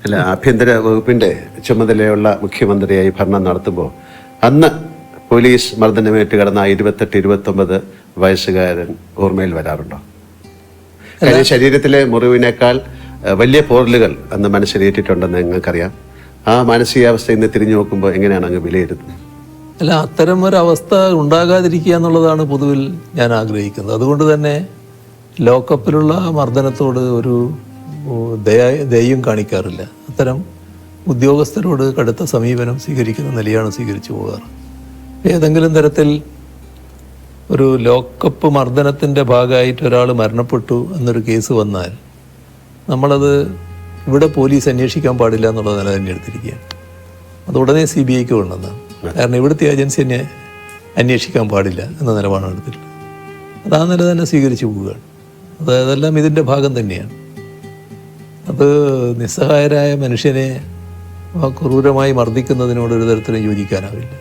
അല്ല, ആഭ്യന്തര വകുപ്പിൻ്റെ ചുമതലയുള്ള മുഖ്യമന്ത്രിയായി ഭരണം നടത്തുമ്പോൾ അന്ന് പോലീസ് മർദ്ദനമേറ്റ് കിടന്ന 28-29 വയസ്സുകാരൻ ഓർമ്മയിൽ വരാറുണ്ടോ? കാര്യം ശരീരത്തിലെ മുറിവിനേക്കാൾ വലിയ പോറലുകൾ അന്ന് മനസ്സിലേറ്റിട്ടുണ്ടെന്ന് നിങ്ങൾക്കറിയാം. ആ മാനസികാവസ്ഥ ഇന്ന് തിരിഞ്ഞു നോക്കുമ്പോൾ എങ്ങനെയാണ് അങ്ങ് വിലയിരുത്തുന്നത്? അല്ല, അത്തരം ഒരവസ്ഥ ഉണ്ടാകാതിരിക്കുക എന്നുള്ളതാണ് പൊതുവിൽ ഞാൻ ആഗ്രഹിക്കുന്നത്. അതുകൊണ്ട് തന്നെ ലോക്കപ്പിലുള്ള മർദ്ദനത്തോട് ഒരു ദയയും കാണിക്കാറില്ല. അത്തരം ഉദ്യോഗസ്ഥരോട് കടുത്ത സമീപനം സ്വീകരിക്കുന്ന നിലയാണ് സ്വീകരിച്ചു പോകാറ്. ഏതെങ്കിലും തരത്തിൽ ഒരു ലോക്കപ്പ് മർദ്ദനത്തിൻ്റെ ഭാഗമായിട്ട് ഒരാൾ മരണപ്പെട്ടു എന്നൊരു കേസ് വന്നാൽ നമ്മളത് ഇവിടെ പോലീസ് അന്വേഷിക്കാൻ പാടില്ല എന്നുള്ള നില തന്നെ എടുത്തിരിക്കുകയാണ്. അത് ഉടനെ CBIക്ക് കൊണ്ടുവന്നതാണ്. കാരണം ഇവിടുത്തെ ഏജൻസി തന്നെ അന്വേഷിക്കാൻ പാടില്ല എന്ന നിലപാടാണ് എടുത്തിട്ടുള്ളത്. അത് ആ നില തന്നെ സ്വീകരിച്ചു പോവുകയാണ്. അതെല്ലാം ഇതിൻ്റെ ഭാഗം തന്നെയാണ്. അത് നിസ്സഹായരായ മനുഷ്യനെ ക്രൂരമായി മർദ്ദിക്കുന്നതിനോട് ഒരു തരത്തിലും യോജിക്കാനാവില്ല.